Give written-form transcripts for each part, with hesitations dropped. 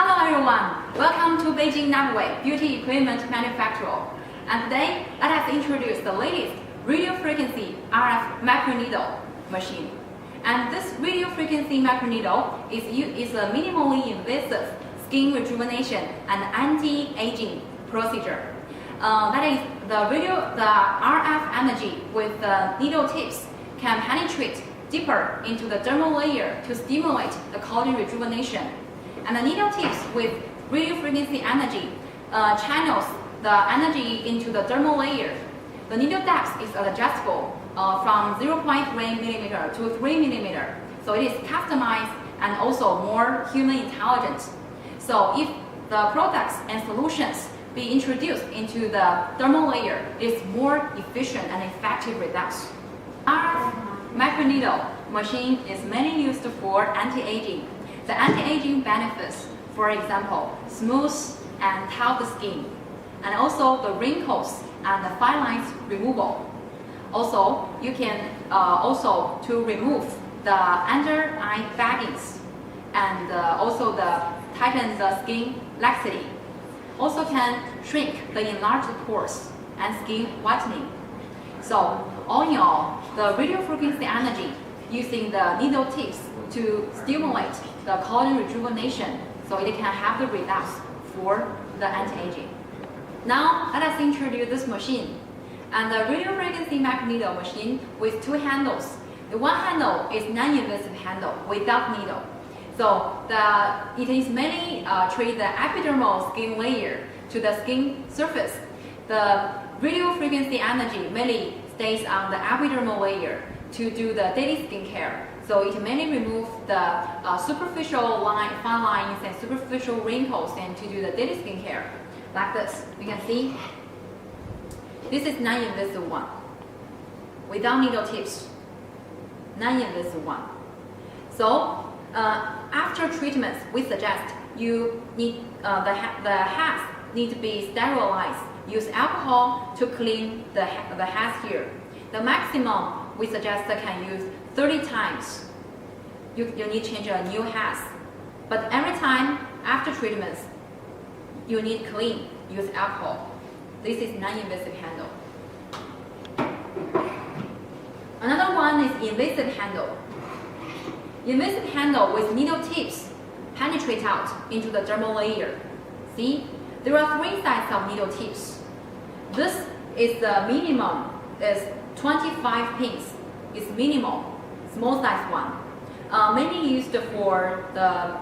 Hello everyone, welcome to Beijing Navway Beauty Equipment Manufacturer. And today, let us introduce the latest radio frequency RF microneedle machine. And this radio frequency microneedle is a minimally invasive skin rejuvenation and anti-aging procedure. That is, the RF energy with the needle tips can penetrate deeper into the dermal layer to stimulate the collagen rejuvenation. And the needle tips with radio frequency energy channels the energy into the dermal layer. The needle depth is adjustable from 0.3 millimeter to 3 millimeter. So it is customized and also more human intelligent. So if the products and solutions be introduced into the dermal layer, it's more efficient and effective results. Our microneedle machine is mainly used for anti-aging. The anti-aging benefits, for example, smooth and healthy skin, and also the wrinkles and the fine lines removal. Also, you can also to remove the under eye baggings and also the tighten the skin laxity. Also can shrink the enlarged pores and skin whitening. So all in all, the radio frequency energy using the needle tips to stimulate the collagen rejuvenation, so it can have the results for the anti-aging. Now let us introduce this machine. And the radio frequency microneedle machine with two handles. The one handle is non-invasive handle without needle. So it is mainly treat the epidermal skin layer to the skin surface. The radio frequency energy mainly stays on the epidermal layer to do the daily skincare. So it mainly removes the superficial fine lines and superficial wrinkles and to do the daily skincare. Like this, you can see. This is non-invasive one. Without needle tips. Non-invasive one. So after treatments, we suggest you need the hands need to be sterilized. Use alcohol to clean the hands here. The maximum we suggest can use 30 times. You need to change a new hands. But every time after treatments, you need clean, use alcohol. This is non-invasive handle. Another one is invasive handle. Invasive handle with needle tips penetrate out into the dermal layer. See, there are three sides of needle tips. This is the minimum, is 25 pins. It's minimal, small size one. Mainly used for the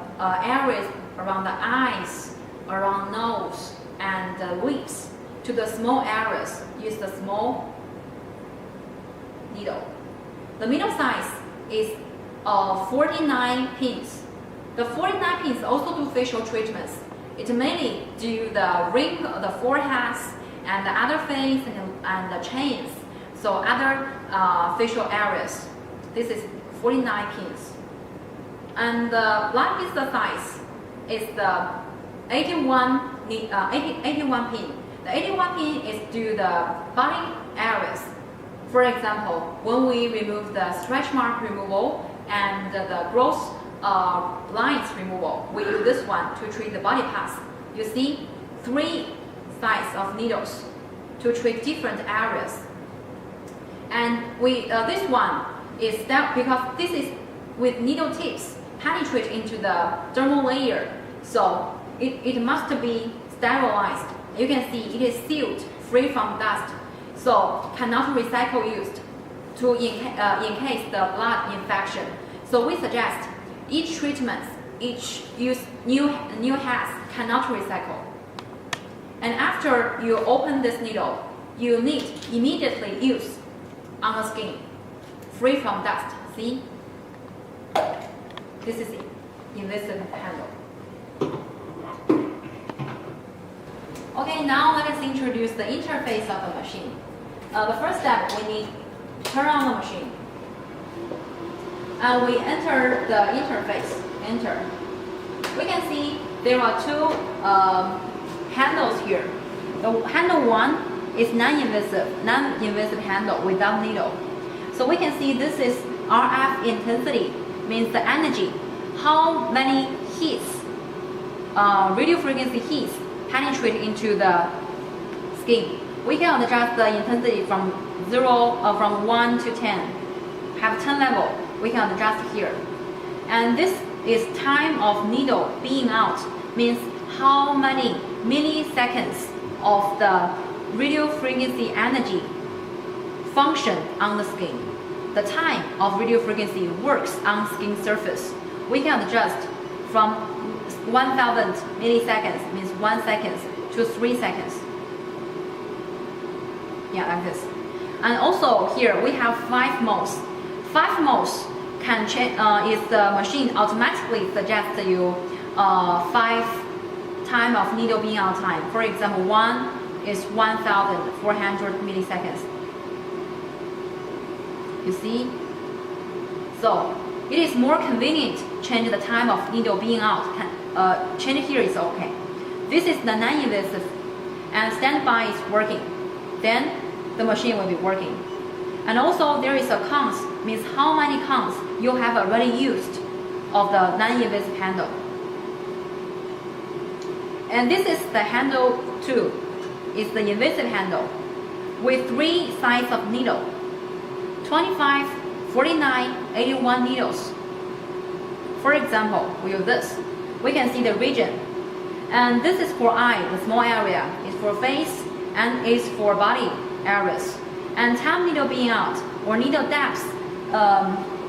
areas around the eyes, around nose, and the lips. To the small areas, use the small needle. The middle size is 49 pins. The 49 pins also do facial treatments. It mainly do the wrinkle, the foreheads, and the other face, and the chains. So other facial areas. This is 49 pins. And the largest size is the 81 pin. The 81 pin is to the body areas. For example, when we remove the stretch mark removal and the growth lines removal, we use this one to treat the body parts. You see, three sides of needles to treat different areas. And this one is that because this is with needle tips penetrate into the dermal layer, so it must be sterilized. You can see it is sealed, free from dust, so cannot recycle used to in case the blood infection. So we suggest each treatment, each use new hands cannot recycle. And after you open this needle, you need immediately use on the skin, free from dust. See? This is invasive handle. Okay, now let us introduce the interface of the machine. The first step, we need to turn on the machine. And we enter the interface. Enter. We can see there are two handles here. The handle one is non-invasive handle without needle. So we can see this is RF intensity, means the energy, how many hits radio frequency heat penetrate into the skin. We can adjust the intensity from 1 to 10. Have 10 level, we can adjust here. And this is time of needle being out, means how many milliseconds of the radio frequency energy function on the skin. The time of radio frequency works on skin surface. We can adjust from 1000 milliseconds, means 1 second, to 3 seconds. Yeah, like this. And also here we have 5 modes. 5 modes can change, is the machine automatically suggests you 5 time of needle being out time. For example, 1 is 1400 milliseconds. You see? So it is more convenient change the time of needle being out. Change here is okay. This is the non-invasive, and standby is working. Then the machine will be working. And also there is a count, means how many counts you have already used of the non-invasive handle. And this is the handle 2. It's the invasive handle with 3 size of needle. 25, 49, 81 needles. For example, we use this. We can see the region. And this is for eye, the small area. It's for face and it's for body areas. And time needle being out or needle depth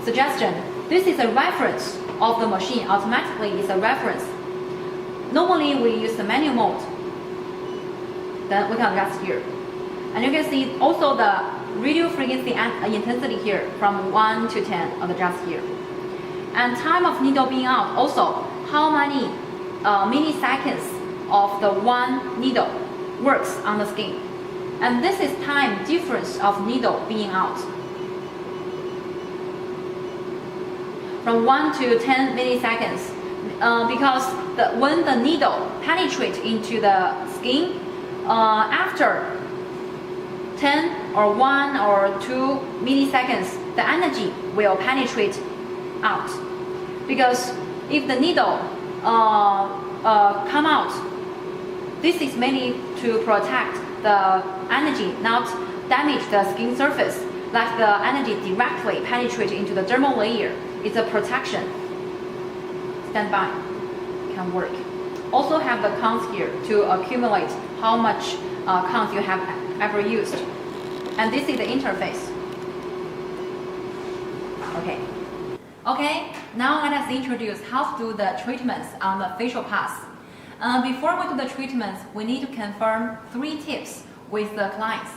suggestion. This is a reference of the machine. Automatically, it's a reference. Normally, we use the manual mode. Then we can adjust here. And you can see also the radio frequency and intensity here from 1 to 10 adjust here. And time of needle being out also how many milliseconds of the one needle works on the skin. And this is time difference of needle being out. From 1 to 10 milliseconds because when the needle penetrates into the skin, after 10 or 1 or 2 milliseconds, the energy will penetrate out. Because if the needle come out, this is mainly to protect the energy, not damage the skin surface, let the energy directly penetrate into the dermal layer. It's a protection. Standby can work. Also have the counts here to accumulate how much counts you have ever used. And this is the interface. Okay, now let us introduce how to do the treatments on the facial parts. Before we do the treatments, we need to confirm 3 tips with the clients.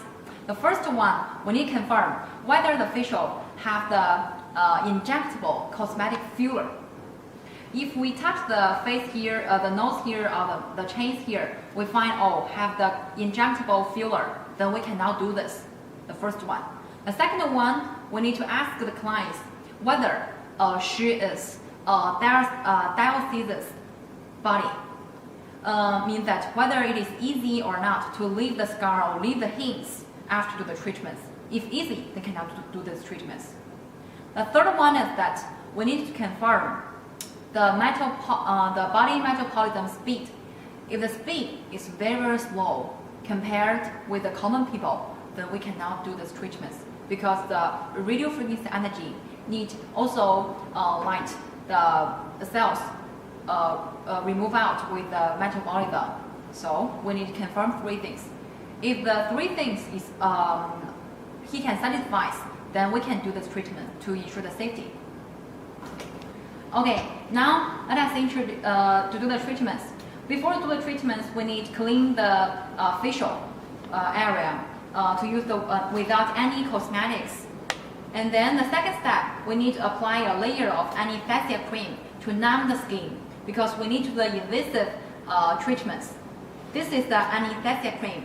The first one, we need to confirm whether the facial have the injectable cosmetic filler. If we touch the face here, the nose here, or the chins here, we find have the injectable filler, then we cannot do this. The first one. The second one, we need to ask the clients whether she is dialysis body. Means that whether it is easy or not to leave the scar or leave the hints after the treatments. If easy, they cannot do these treatments. The third one is that we need to confirm the body metabolism speed. If the speed is very slow compared with the common people, then we cannot do these treatments because the radio frequency energy need also light the cells remove out with the metabolism. So we need to confirm 3 things. If the 3 things is he can satisfy, then we can do this treatment to ensure the safety. Okay, now let us introduce to do the treatments. Before we do the treatments, we need to clean the facial area to use the without any cosmetics. And then the second step, we need to apply a layer of anesthesia cream to numb the skin because we need to do the invasive treatments. This is the anesthesia cream.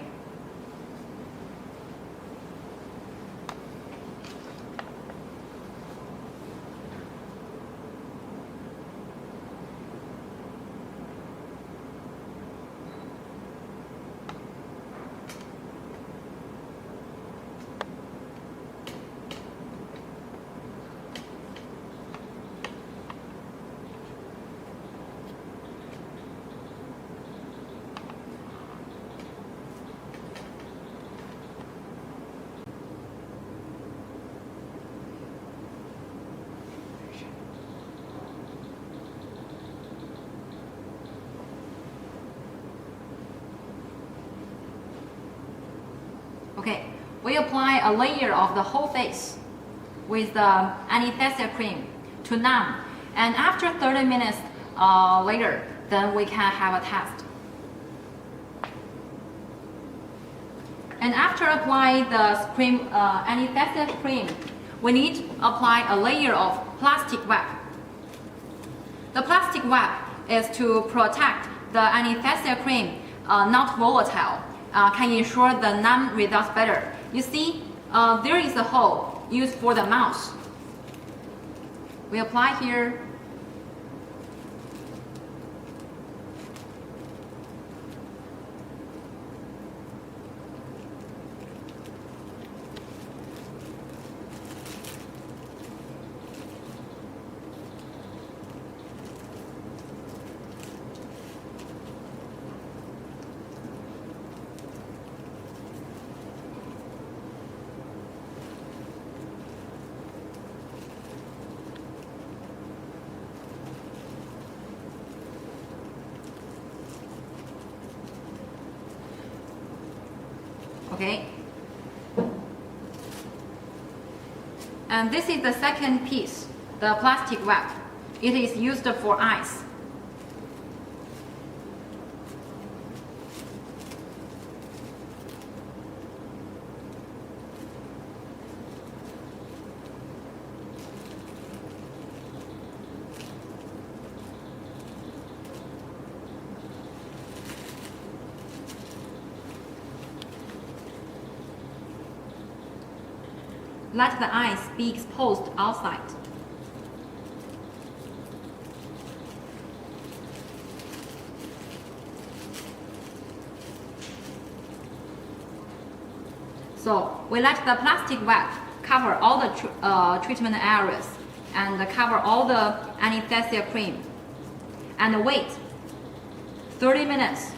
we apply a layer of the whole face with the anesthesia cream to numb. And after 30 minutes later, then we can have a test. And after applying the cream, anesthesia cream, we need to apply a layer of plastic wrap. The plastic wrap is to protect the anesthesia cream, not volatile, can ensure the numb results better. You see, there is a hole used for the mouth. We apply here. Okay. And this is the second piece, the plastic wrap. It is used for eyes. Let the eyes be exposed outside. So we let the plastic wrap cover all the treatment areas and cover all the anesthesia cream and wait 30 minutes.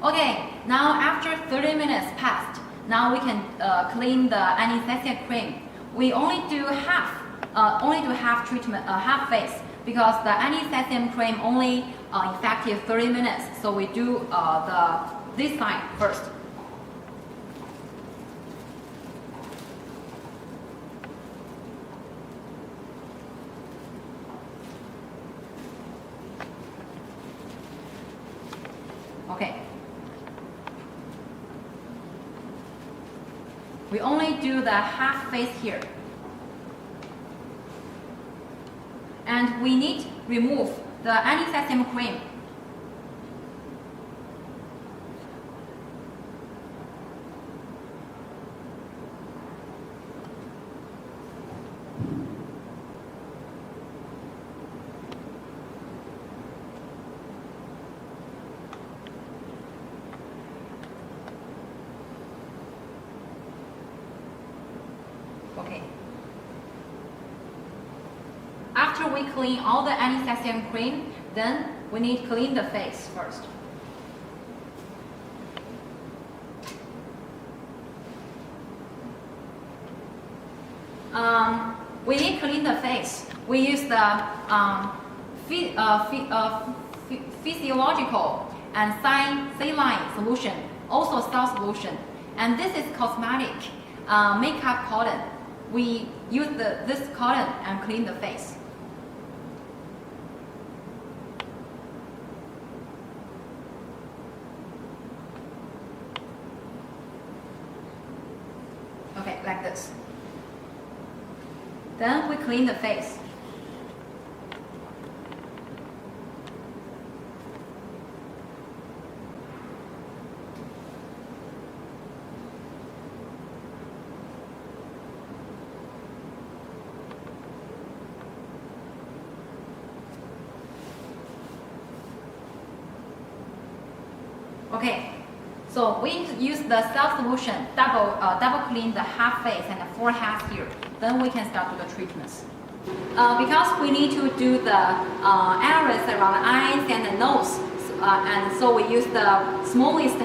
Okay, now after 30 minutes passed, now we can clean the anesthesia cream. We only do half treatment, half face, because the anesthesia cream only effective 30 minutes. So we do this side first. Okay. We only do the half face here. And we need to remove the anesthesia cream. Okay. After we clean all the anesthesia cream, then we need to clean the face first. We need to clean the face. We use the physiological and saline solution, also salt solution. And this is cosmetic makeup cotton. We use this cotton and clean the face. Okay, like this. Then we clean the face. Okay, so we use the salt solution, double clean the half face and the forehead here. Then we can start with the treatments. Because we need to do the areas around the eyes and the nose, and so we use the smallest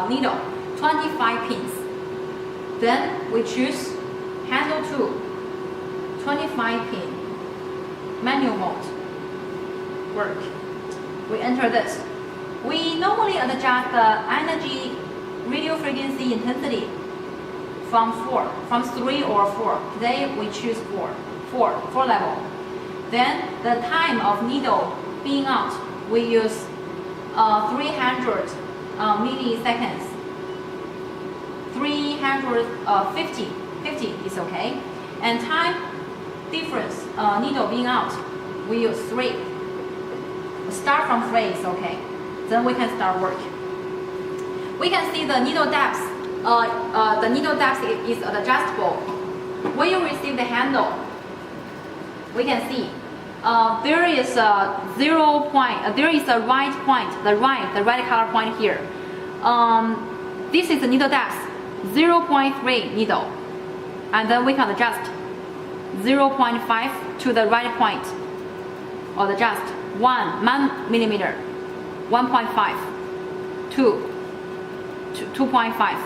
needle, 25 pins. Then we choose handle tool, 25 pin, manual mode, work. We enter this. We normally adjust the energy radio frequency intensity from 3 or 4. Today we choose 4 level. Then the time of needle being out, we use 300 milliseconds. 50 is okay. And time difference, needle being out, we use 3. Start from 3 is okay. Then we can start work. We can see the needle depth. The needle depth is adjustable. When you receive the handle, we can see there is a 0 point. There is a right point. The red color point here. This is the needle depth, 0.3 needle, and then we can adjust 0.5 to the right point, or adjust 1 millimeter, 1.5, 2, 2.5,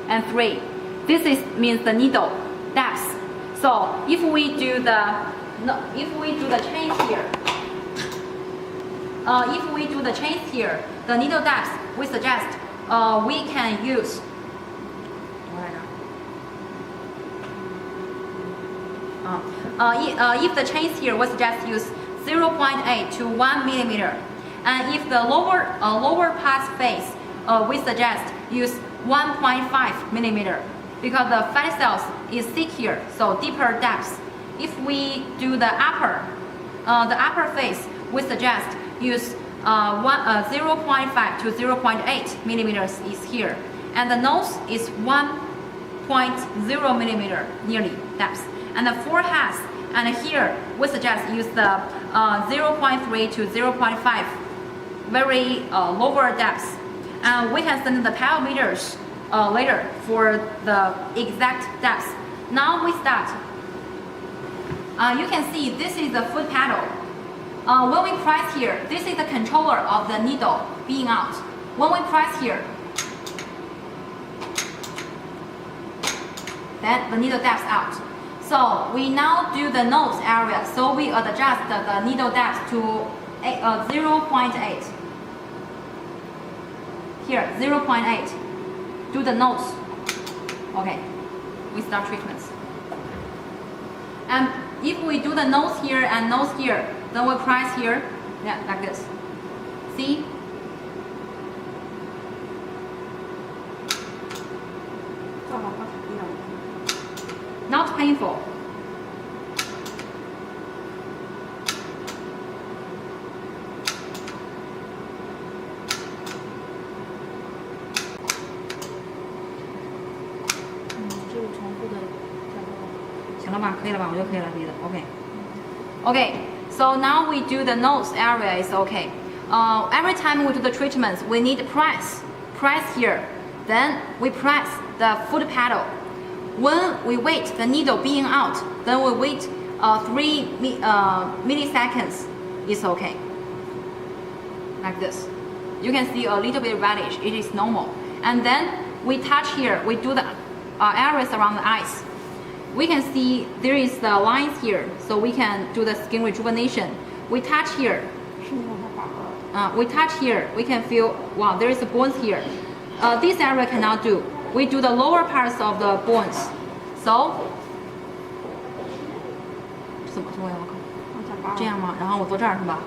and 3. This means the needle depth. So if we do the change here, the needle depth, we suggest we can use if the change here, we suggest use 0.8 to 1 millimeter, and if the lower pass phase, we suggest use 1.5 millimeter, because the fat cells is thick here, so deeper depth. If we do the upper phase, we suggest use 0.5 to 0.8 millimeters is here, and the nose is 1.0 millimeter nearly depth, and the forehead, and here we suggest use the 0.3 to 0.5 very lower depth, and we can send the pyometers later for the exact depth. Now we start. You can see this is the foot pedal. When we press here, this is the controller of the needle being out. When we press here, then the needle depth out. So we now do the nose area. So we adjust the needle depth to 0.8. Here, 0.8. Do the nose. Okay, we start treatments. And if we do the nose here and nose here, then we press here, yeah, like this. See? Not painful. Okay, so now we do the nose area is okay. Every time we do the treatments, we need to press here. Then we press the foot pedal. When we wait the needle being out, then we wait 3 milliseconds is okay. Like this. You can see a little bit reddish, it is normal. And then we touch here, we do the areas around the eyes. We can see there is the lines here, so we can do the skin rejuvenation. We touch here. We can feel, wow, there is a bones here. This area cannot do. We do the lower parts of the bones. So, 怎么做呀？这样吗？然后我坐这儿是吧？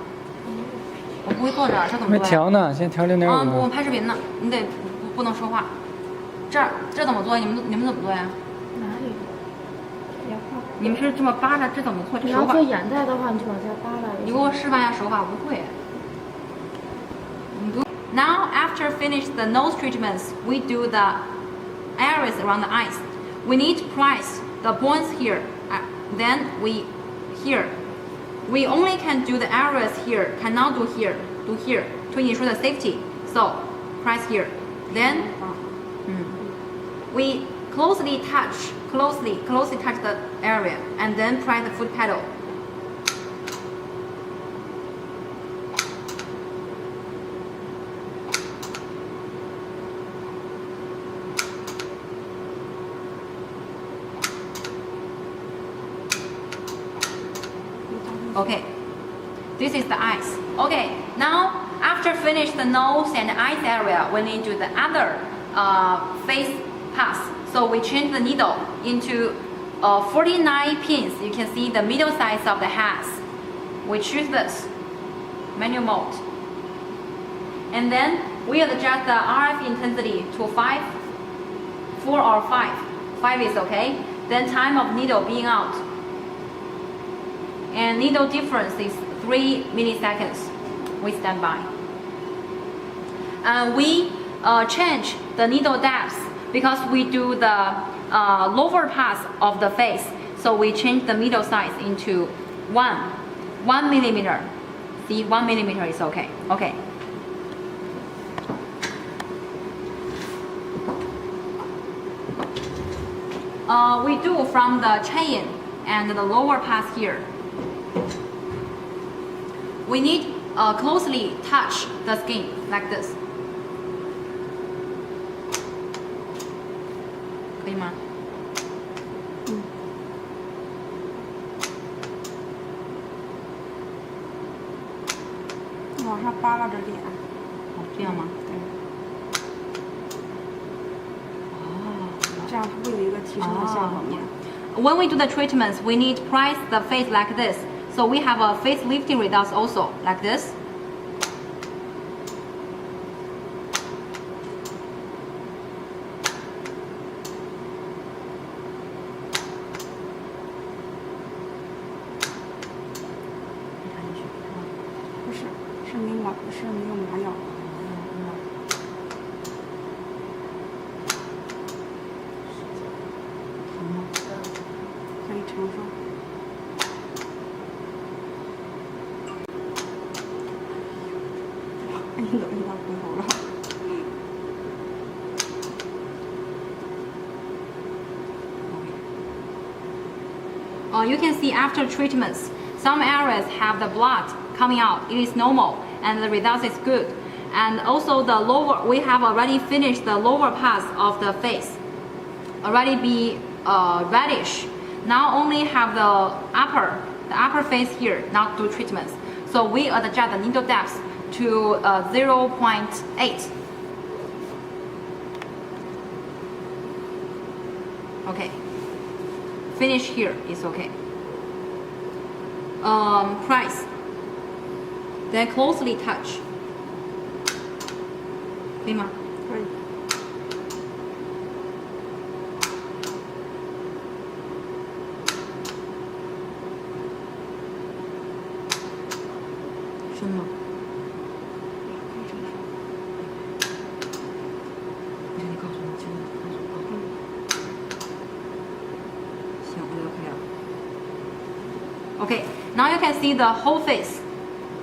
我不会坐这儿，这怎么做呀？没调呢，先调0.5。我拍视频呢，你得不能说话。这怎么做？你们怎么做呀？哪里？你们是这么扒着，这怎么做？你要做眼袋的话，你就往下扒拉。你给我示范一下手法，我不会。Now, after finish the nose treatments, we do the areas around the eyes. We need to press the bones here. Then here. We only can do the areas here, cannot do here to ensure the safety. So, press here. Then, we closely touch the area, and then press the foot pedal. Okay, this is the eyes. Okay, now after finish the nose and eyes area, we need to do the other face pass. So we change the needle into 49 pins. You can see the middle size of the hands. We choose this manual mode. And then we adjust the RF intensity to 5, 4 or 5. 5 is okay. Then time of needle being out. And needle difference is 3 milliseconds. We stand by. We change the needle depth because we do the lower pass of the face. So we change the middle size into 1 millimeter. See, 1 millimeter is okay. Okay. We do from the chain and the lower pass here. We need closely touch the skin like this. 可以吗？往上扒拉着点。哦，这样吗？对。这样它会有一个提升的效果吗？ When we do the treatments, we need to press the face like this. So we have a face lifting results also like this.是没有麻药。可以承受。哎，你等一下，回头了。You can see after treatments, some areas have the blood coming out. It is normal and the result is good. And also the lower, we have already finished the lower parts of the face. Already be reddish. Now only have the upper face here, not do treatments. So we adjust the needle depth to 0.8. Okay. Finish here is okay. Press. Then closely touch. 可以吗？可以。深吗？不行，你告诉我，真的告诉我。行，我觉得可以了。Okay, now you can see the whole face,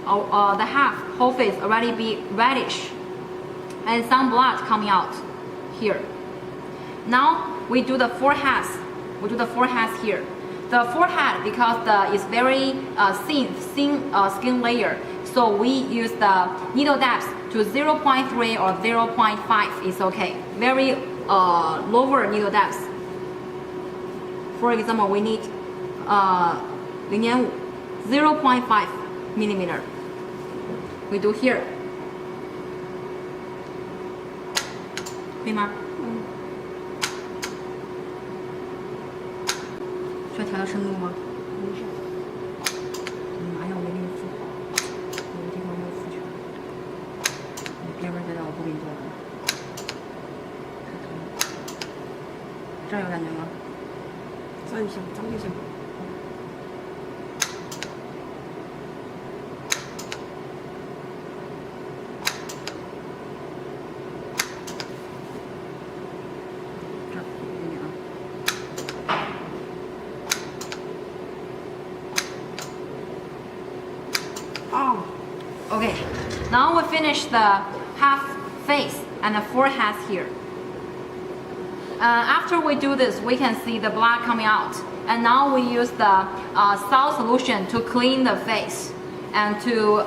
the whole face already be reddish, and some blood coming out here. Now we do the forehead. We do the forehead here. The forehead, because it's very thin skin layer, so we use the needle depth to 0.3 or 0.5 is okay. Very lower needle depth. For example, we need 0.5 millimeter. We do here. 可以吗？需要调到深度吗？没事。麻药没给你敷好，有的地方没有敷全。你别人觉得我不给你做了。这儿有感觉吗？这就行，这就行。Okay, now we finish the half face and the forehead here. After we do this, we can see the blood coming out. And now we use the salt solution to clean the face and to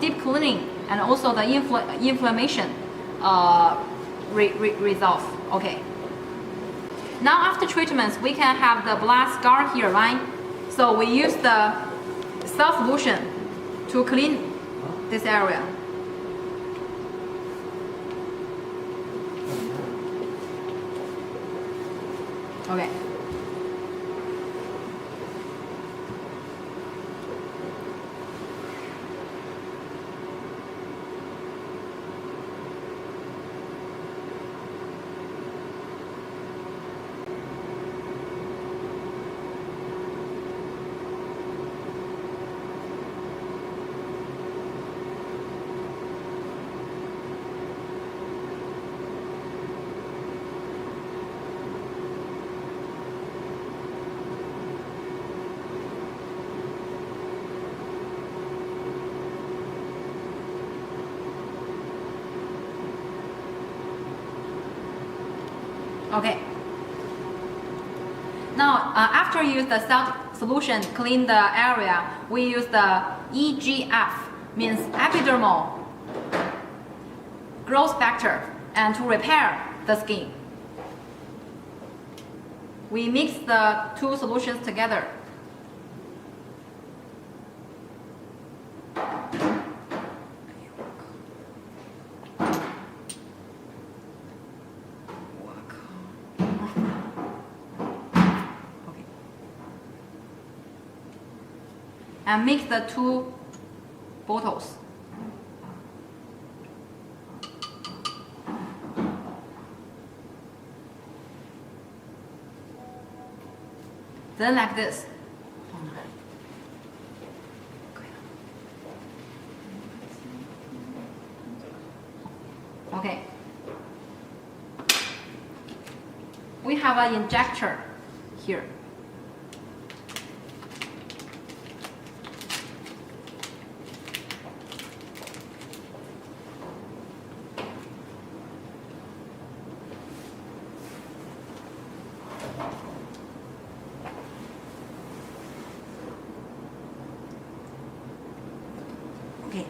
deep cleaning and also the inflammation resolve. Okay. Now after treatments, we can have the blood scar here, right? So we use the salt solution to clean this area. Okay. Okay. Now, after you use the salt solution clean the area, we use the EGF, means epidermal growth factor, and to repair the skin. We mix the two solutions together. And mix the two bottles. Then like this. Okay. We have an injector here.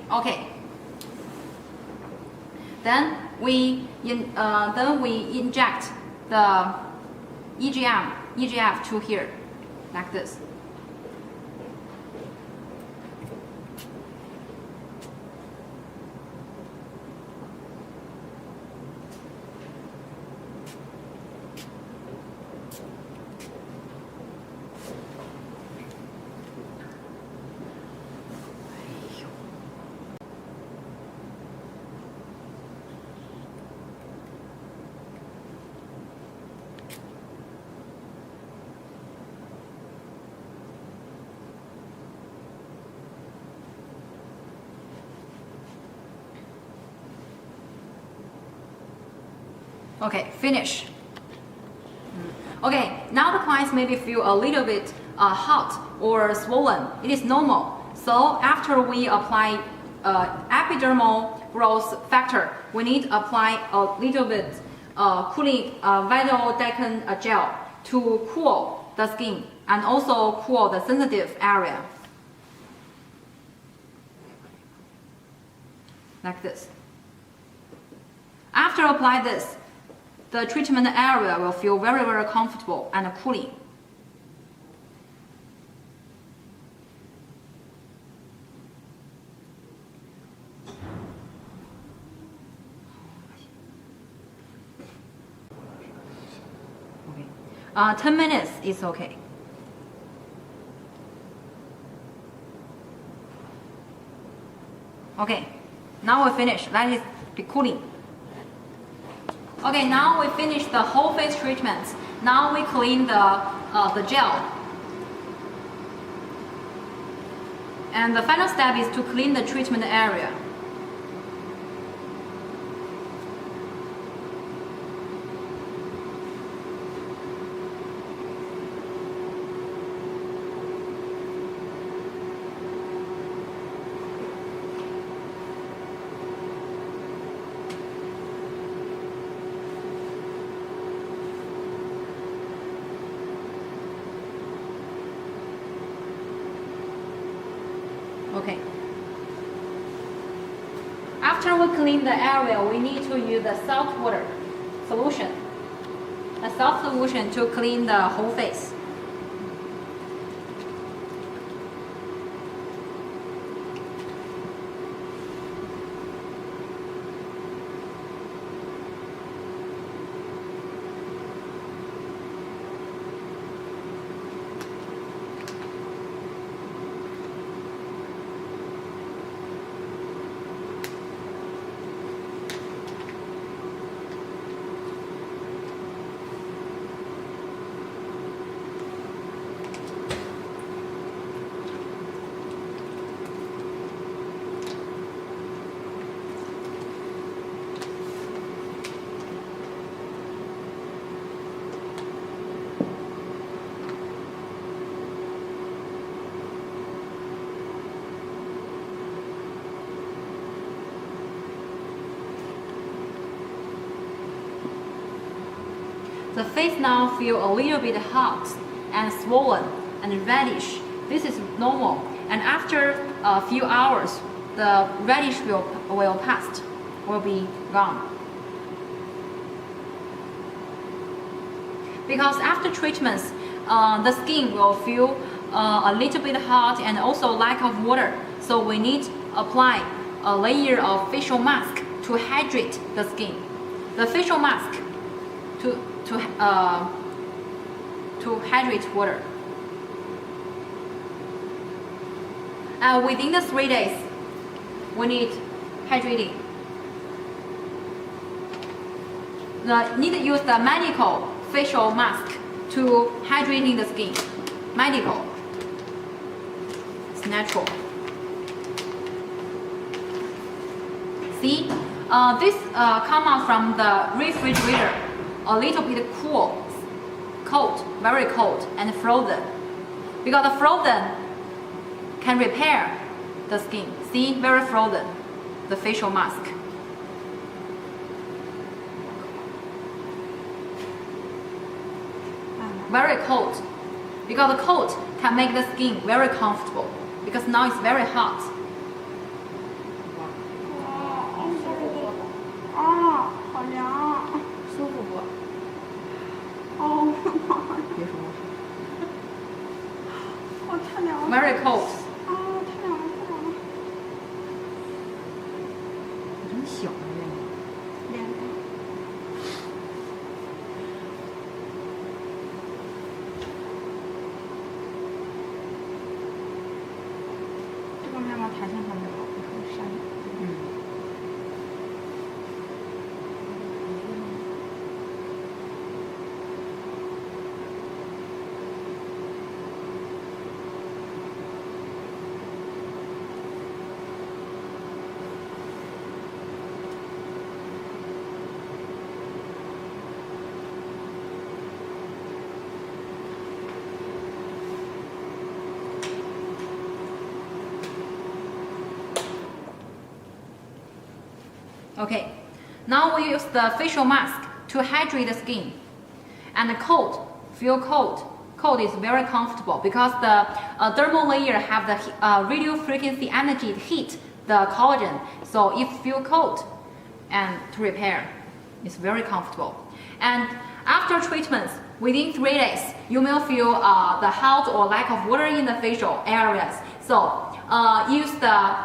Okay. Then we inject the EGF to here, like this. Okay, finish. Okay, now the clients maybe feel a little bit hot or swollen. It is normal. So after we apply epidermal growth factor, we need to apply a little bit cooling vinyl gel to cool the skin and also cool the sensitive area. Like this. After apply this, the treatment area will feel very, very comfortable and cooling. Okay. 10 minutes is okay. Okay, now we finish. Let it be cooling. Okay, now we finish the whole face treatment. Now we clean the gel. And the final step is to clean the treatment area. Okay. After we clean the area, we need to use the salt water solution. A salt solution to clean the whole face. The face now feel a little bit hot and swollen and reddish. This is normal. And after a few hours, the reddish will pass, will be gone. Because after treatments, the skin will feel a little bit hot and also lack of water. So we need to apply a layer of facial mask to hydrate the skin. The facial mask to hydrate water. Within the 3 days, we need hydrating. Need to use the medical facial mask to hydrating the skin. Medical. It's natural. See, this come out from the refrigerator, a little bit cool, cold, very cold, and frozen. Because the frozen can repair the skin. See, very frozen, the facial mask. Very cold, because the cold can make the skin very comfortable, because now it's very hot. 啊，好凉。舒服不？哦，妈呀，别说话。哦，太凉了。 Very cold. 啊，太凉了，太凉了。真小啊，这个。凉的。这个面膜弹性特别好，不会晒。嗯。 Okay, now we use the facial mask to hydrate the skin. And the cold, feel cold. Cold is very comfortable because the dermal layer have the radio frequency energy to heat the collagen. So if feel cold and to repair, it's very comfortable. And after treatments, within 3 days, you will feel the hot or lack of water in the facial areas. So use the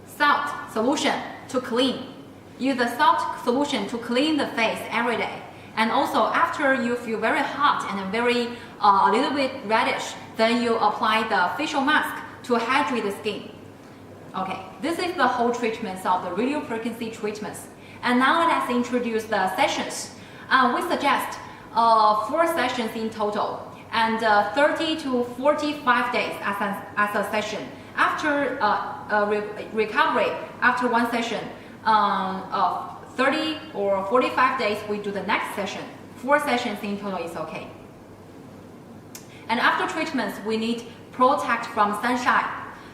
salt solution to clean. Use the salt solution to clean the face every day. And also after you feel very hot and very a little bit reddish, then you apply the facial mask to hydrate the skin. Okay, this is the whole treatments of the radio frequency treatments. And now let's introduce the sessions. We suggest 4 sessions in total and 30 to 45 days as a session. After recovery, after one session, 30 or 45 days, we do the next session. 4 sessions in total is okay. And after treatments, we need protect from sunshine.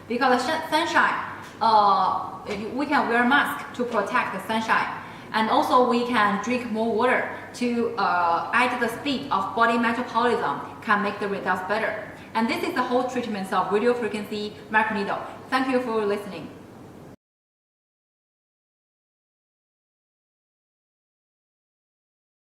Because sunshine, we can wear mask to protect the sunshine. And also we can drink more water to add the speed of body metabolism, can make the results better. And this is the whole treatment of radio frequency microneedle. Thank you for listening.